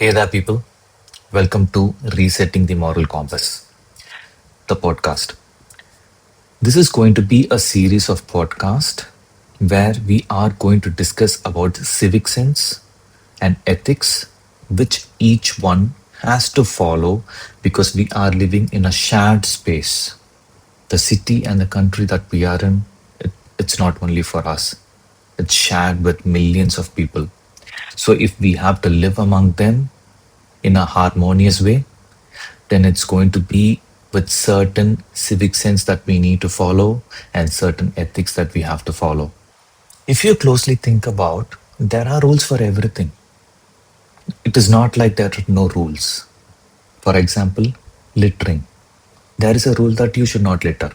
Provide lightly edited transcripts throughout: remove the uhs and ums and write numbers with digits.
Hey there, people. Welcome to Resetting the Moral Compass, the podcast. This is going to be a series of podcasts where we are going to discuss about civic sense and ethics, which each one has to follow because we are living in a shared space. The city and the country that we are in, it's not only for us, it's shared with millions of people. So if we have to live among them in a harmonious way, then it's going to be with certain civic sense that we need to follow and certain ethics that we have to follow. If you closely think about, there are rules for everything. It is not like there are no rules. For example, littering. There is a rule that you should not litter.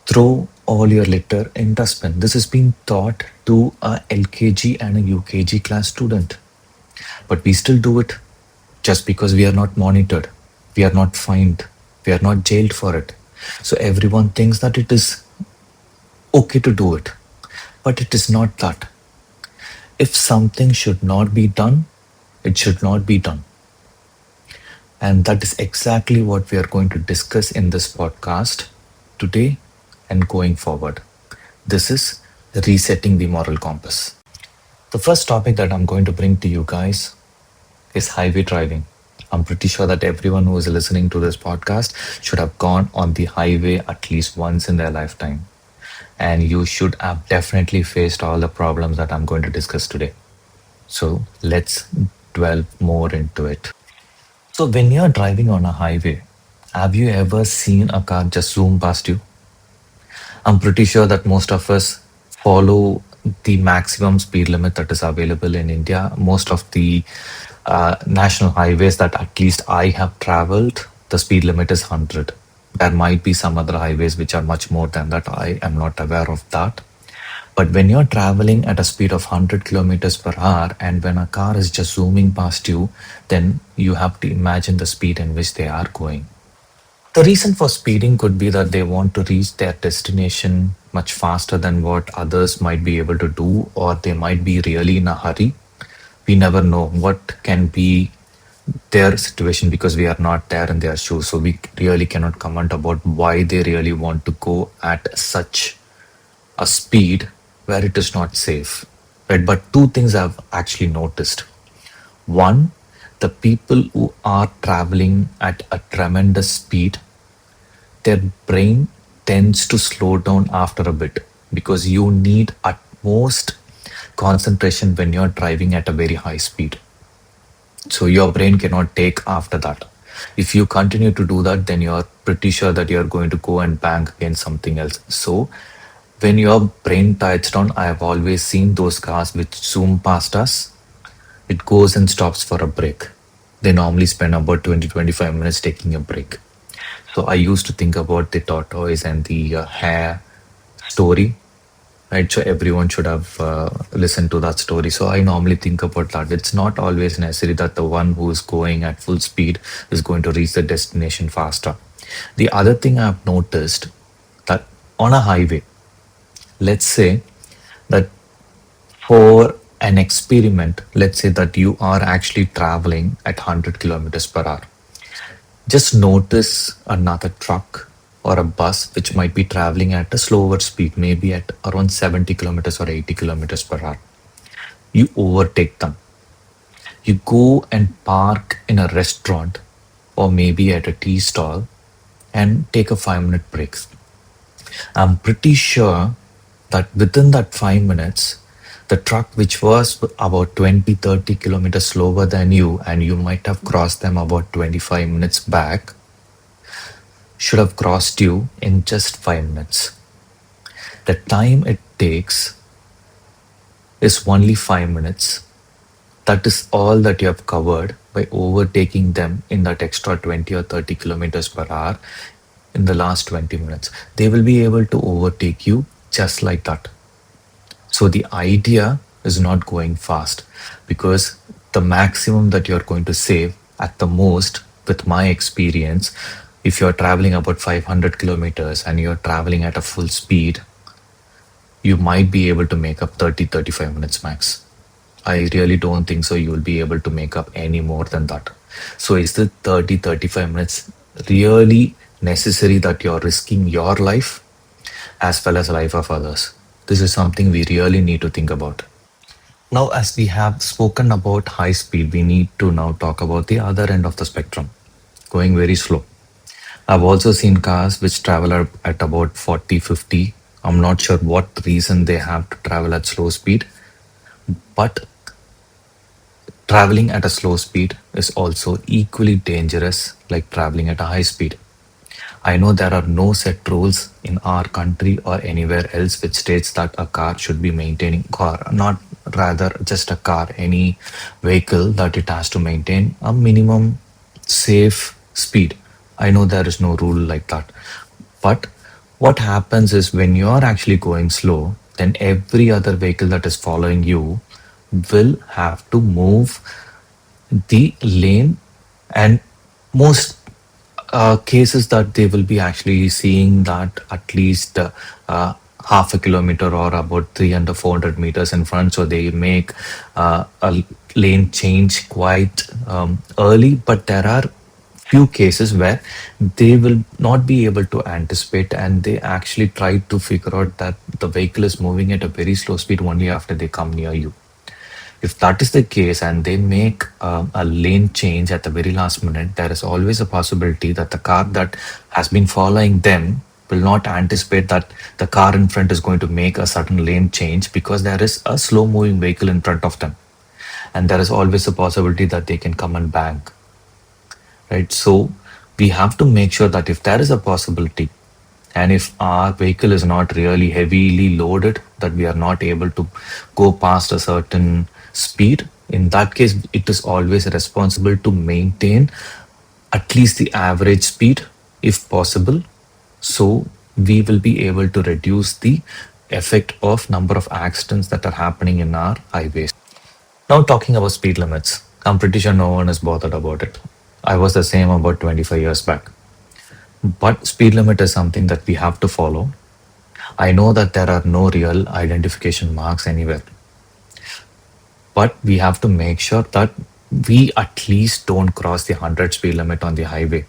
Throw all your litter in dustbin. This is being taught to a LKG and a UKG class student. But we still do it just because we are not monitored, we are not fined, we are not jailed for it. So everyone thinks that it is okay to do it, but it is not that. If something should not be done, it should not be done. And that is exactly what we are going to discuss in this podcast today and going forward. This is resetting the moral compass. The first topic that I'm going to bring to you guys is highway driving. I'm pretty sure that everyone who is listening to this podcast should have gone on the highway at least once in their lifetime. And you should have definitely faced all the problems that I'm going to discuss today. So let's delve more into it. So, when you're driving on a highway, have you ever seen a car just zoom past you? I'm pretty sure that most of us follow the maximum speed limit that is available in India. Most of the national highways that at least I have traveled, the speed limit is 100. There might be some other highways which are much more than that. I am not aware of that. But when you're traveling at a speed of 100 kilometers per hour and when a car is just zooming past you, then you have to imagine the speed in which they are going. The reason for speeding could be that they want to reach their destination much faster than what others might be able to do, or they might be really in a hurry. We never know what can be their situation because we are not there in their shoes. So we really cannot comment about why they really want to go at such a speed where it is not safe. Right? But two things I've actually noticed. One, the people who are traveling at a tremendous speed, their brain tends to slow down after a bit because you need utmost concentration when you're driving at a very high speed. So your brain cannot take after that. If you continue to do that, then you're pretty sure that you're going to go and bang against something else. So when your brain tides down, I have always seen those cars which zoom past us. It goes and stops for a break. They normally spend about 20-25 minutes taking a break. So I used to think about the tortoise and the hare story, right? So everyone should have listened to that story. So I normally think about that. It's not always necessary that the one who is going at full speed is going to reach the destination faster. The other thing I've noticed that on a highway, let's say that for an experiment, let's say that you are actually traveling at 100 kilometers per hour. Just notice another truck or a bus which might be traveling at a slower speed, maybe at around 70 kilometers or 80 kilometers per hour. You overtake them. You go and park in a restaurant or maybe at a tea stall and take a 5 minute break. I'm pretty sure that within that 5 minutes, the truck which was about 20-30 kilometers slower than you, and you might have crossed them about 25 minutes back, should have crossed you in just 5 minutes. The time it takes is only 5 minutes. That is all that you have covered by overtaking them in that extra 20 or 30 kilometers per hour in the last 20 minutes. They will be able to overtake you just like that. So the idea is not going fast because the maximum that you're going to save at the most, with my experience, if you're traveling about 500 kilometers and you're traveling at a full speed, you might be able to make up 30-35 minutes max. I really don't think so. You will be able to make up any more than that. So, is the 30-35 minutes really necessary that you're risking your life as well as the life of others? This is something we really need to think about. Now, as we have spoken about high speed, we need to now talk about the other end of the spectrum, going very slow. I've also seen cars which travel at about 40, 50. I'm not sure what reason they have to travel at slow speed, but traveling at a slow speed is also equally dangerous like traveling at a high speed. I know there are no set rules in our country or anywhere else which states that a car should be maintaining car, not rather just a car, any vehicle that it has to maintain a minimum safe speed. I know there is no rule like that. But what happens is when you are actually going slow, then every other vehicle that is following you will have to move the lane, and most cases that they will be actually seeing that at least half a kilometer or about 300 400 meters in front, so they make a lane change quite early. But there are few cases where they will not be able to anticipate, and they actually try to figure out that the vehicle is moving at a very slow speed only after they come near you. If that is the case and they make a lane change at the very last minute, there is always a possibility that the car that has been following them will not anticipate that the car in front is going to make a sudden lane change because there is a slow moving vehicle in front of them. And there is always a possibility that they can come and bang, right? So we have to make sure that if there is a possibility, and if our vehicle is not really heavily loaded, that we are not able to go past a certain speed, in that case, it is always responsible to maintain at least the average speed if possible. So we will be able to reduce the effect of number of accidents that are happening in our highways. Now, talking about speed limits, I'm pretty sure no one is bothered about it. I was the same about 25 years back. But speed limit is something that we have to follow. I know that there are no real identification marks anywhere, but we have to make sure that we at least don't cross the 100 speed limit on the highway,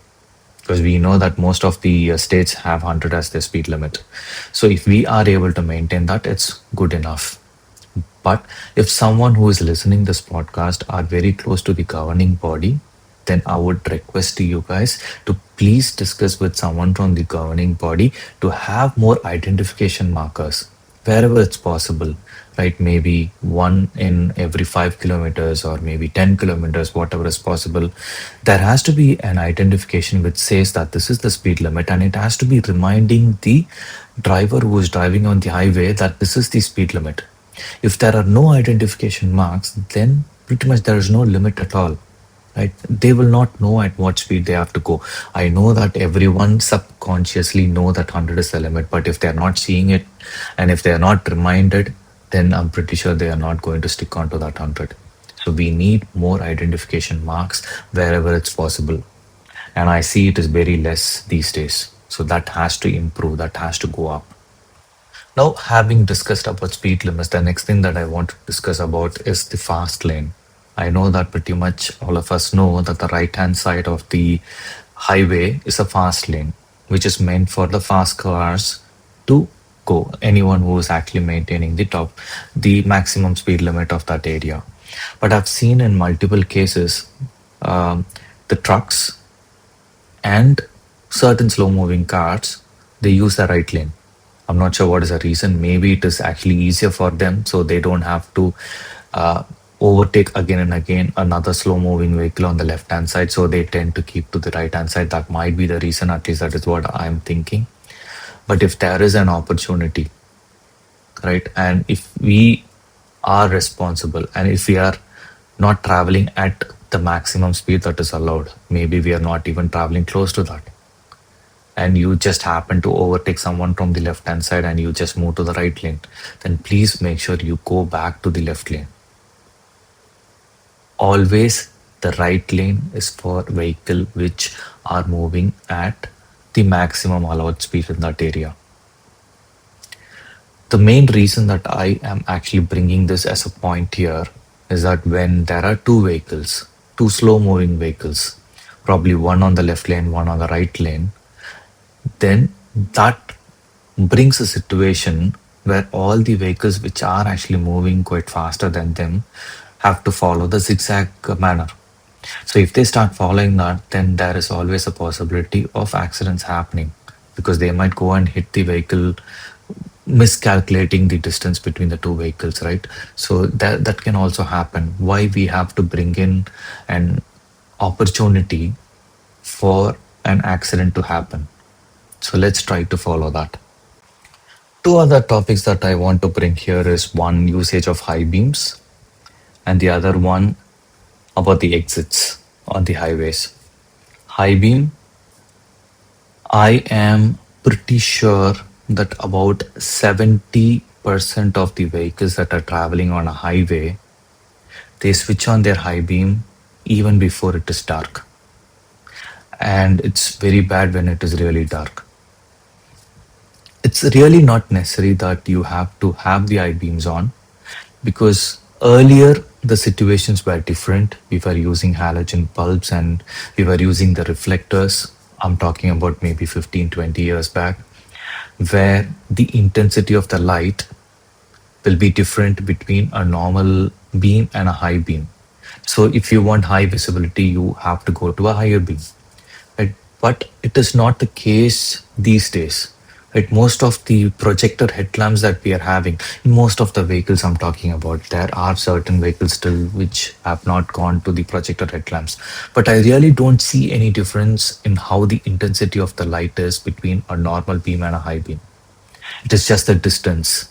because we know that most of the states have 100 as their speed limit. So if we are able to maintain that, it's good enough. But if someone who is listening this podcast are very close to the governing body, then I would request to you guys to please discuss with someone from the governing body to have more identification markers wherever it's possible, right? Maybe one in every 5 kilometers or maybe 10 kilometers, whatever is possible. There has to be an identification which says that this is the speed limit, and it has to be reminding the driver who is driving on the highway that this is the speed limit. If there are no identification marks, then pretty much there is no limit at all, right? They will not know at what speed they have to go. I know that everyone subconsciously know that 100 is the limit, but if they're not seeing it and if they're not reminded, then I'm pretty sure they are not going to stick on to that 100. So we need more identification marks wherever it's possible. And I see it is very less these days. So that has to improve, that has to go up. Now, having discussed about speed limits, the next thing that I want to discuss about is the fast lane. I know that pretty much all of us know that the right hand side of the highway is a fast lane, which is meant for the fast cars to go. Anyone who is actually maintaining the maximum speed limit of that area. But I've seen in multiple cases um, the trucks and certain slow moving cars, they use the right lane. I'm not sure what is the reason. Maybe it is actually easier for them, so they don't have to uh, overtake again and again another slow moving vehicle on the left hand side. So they tend to keep to the right hand side. That might be the reason, at least that is what I'm thinking. But if there is an opportunity, right, and if we are responsible and if we are not traveling at the maximum speed that is allowed, maybe we are not even traveling close to that, and you just happen to overtake someone from the left hand side and you just move to the right lane, then please make sure you go back to the left lane. Always the right lane is for vehicle which are moving at the maximum allowed speed in that area. The main reason that I am actually bringing this as a point here is that when there are two vehicles, two slow moving vehicles, probably one on the left lane, one on the right lane, then that brings a situation where all the vehicles which are actually moving quite faster than them have to follow the zigzag manner. So if they start following that, then there is always a possibility of accidents happening because they might go and hit the vehicle, miscalculating the distance between the two vehicles, right? So that can also happen. Why we have to bring in an opportunity for an accident to happen. So let's try to follow that. Two other topics that I want to bring here is one, usage of high beams, and the other one about the exits on the highways. High beam, I am pretty sure that about 70% of the vehicles that are traveling on a highway, they switch on their high beam even before it is dark. And it's very bad when it is really dark. It's really not necessary that you have to have the high beams on because earlier the situations were different. We were using halogen bulbs and we were using the reflectors. I'm talking about maybe 15, 20 years back, where the intensity of the light will be different between a normal beam and a high beam. So if you want high visibility, you have to go to a higher beam. Right? But it is not the case these days. Right? Most of the projector headlamps that we are having, in most of the vehicles I'm talking about, there are certain vehicles still which have not gone to the projector headlamps. But I really don't see any difference in how the intensity of the light is between a normal beam and a high beam. It is just the distance,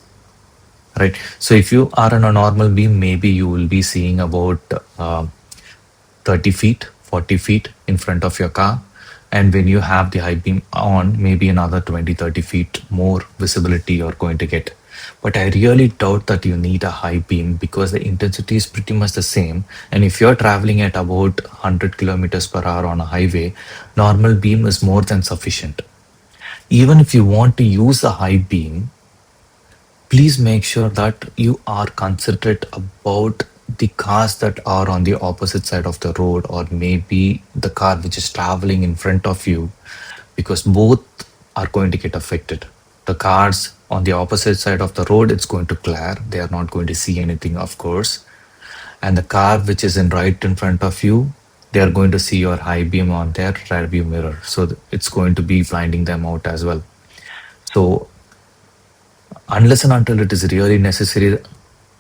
right? So if you are on a normal beam, maybe you will be seeing about 30 feet, 40 feet in front of your car. And when you have the high beam on, maybe another 20, 30 feet more visibility you're going to get. But I really doubt that you need a high beam because the intensity is pretty much the same. And if you're traveling at about 100 kilometers per hour on a highway, normal beam is more than sufficient. Even if you want to use a high beam, please make sure that you are considerate about the cars that are on the opposite side of the road, or maybe the car which is traveling in front of you, because both are going to get affected. The cars on the opposite side of the road, it's going to glare. They are not going to see anything, of course. And the car which is in right in front of you, they are going to see your high beam on their rear view mirror. So it's going to be blinding them out as well. So unless and until it is really necessary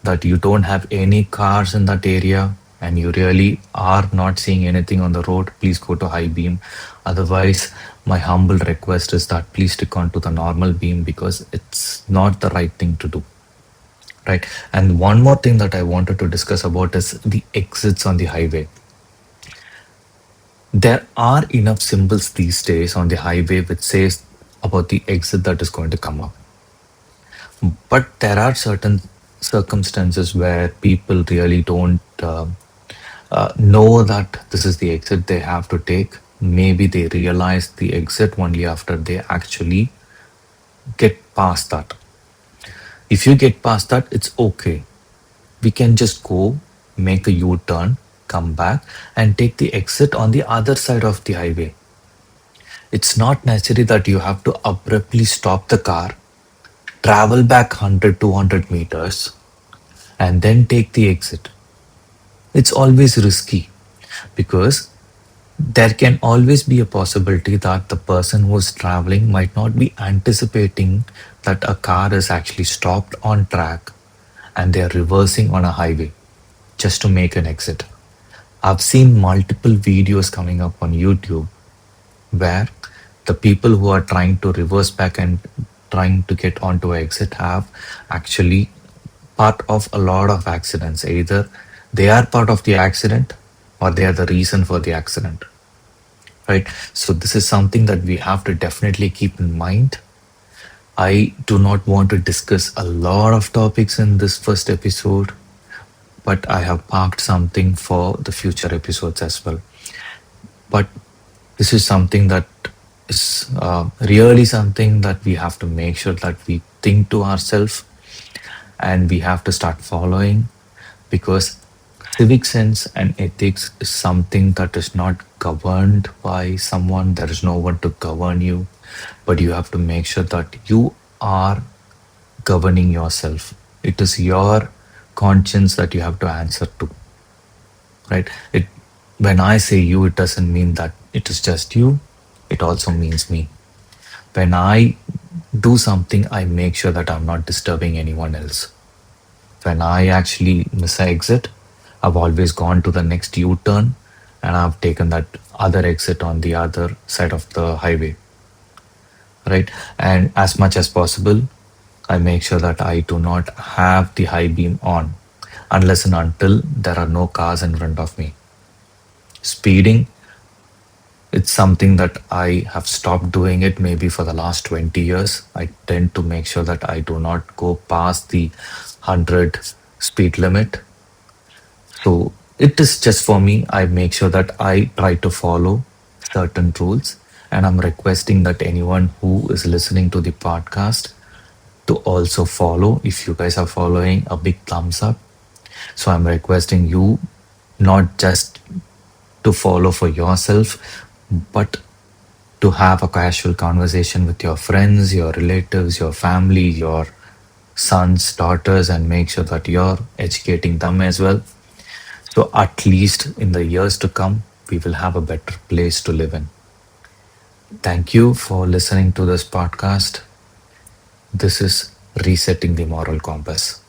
that you don't have any cars in that area and you really are not seeing anything on the road, please go to high beam. Otherwise, my humble request is that please stick on to the normal beam because it's not the right thing to do. Right. And one more thing that I wanted to discuss about is the exits on the highway. There are enough symbols these days on the highway which says about the exit that is going to come up. But there are certain circumstances where people really don't know that this is the exit they have to take. Maybe they realize the exit only after they actually get past that. If you get past that, it's okay. We can just go, make a U turn, come back, and take the exit on the other side of the highway. It's not necessary that you have to abruptly stop the car, travel back 100, 200 meters, and then take the exit. It's always risky because there can always be a possibility that the person who's traveling might not be anticipating that a car is actually stopped on track and they're reversing on a highway just to make an exit. I've seen multiple videos coming up on YouTube where the people who are trying to reverse back and trying to get onto an exit have actually part of a lot of accidents. Either they are part of the accident or they are the reason for the accident. Right? So this is something that we have to definitely keep in mind. I do not want to discuss a lot of topics in this first episode, but I have parked something for the future episodes as well. But this is something that is really something that we have to make sure that we think to ourselves and we have to start following, because Civic sense and ethics is something that is not governed by someone. There is no one to govern you, but you have to make sure that you are governing yourself. It is your conscience that you have to answer to, right? It When I say you, it doesn't mean that it is just you. It also means me. When I do something, I make sure that I'm not disturbing anyone else. When I actually miss an exit, I've always gone to the next U turn and I've taken that other exit on the other side of the highway, right? And as much as possible, I make sure that I do not have the high beam on unless and until there are no cars in front of me. Speeding, it's something that I have stopped doing it maybe for the last 20 years. I tend to make sure that I do not go past the 100 speed limit. So it is just for me. I make sure that I try to follow certain rules. And I'm requesting that anyone who is listening to the podcast to also follow. If you guys are following, a big thumbs up. So I'm requesting you not just to follow for yourself, but to have a casual conversation with your friends, your relatives, your family, your sons, daughters, and make sure that you're educating them as well. So, at least in the years to come, we will have a better place to live in. Thank you for listening to this podcast. This is Resetting the Moral Compass.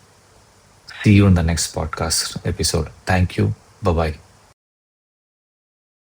See you in the next podcast episode. Thank you. Bye bye.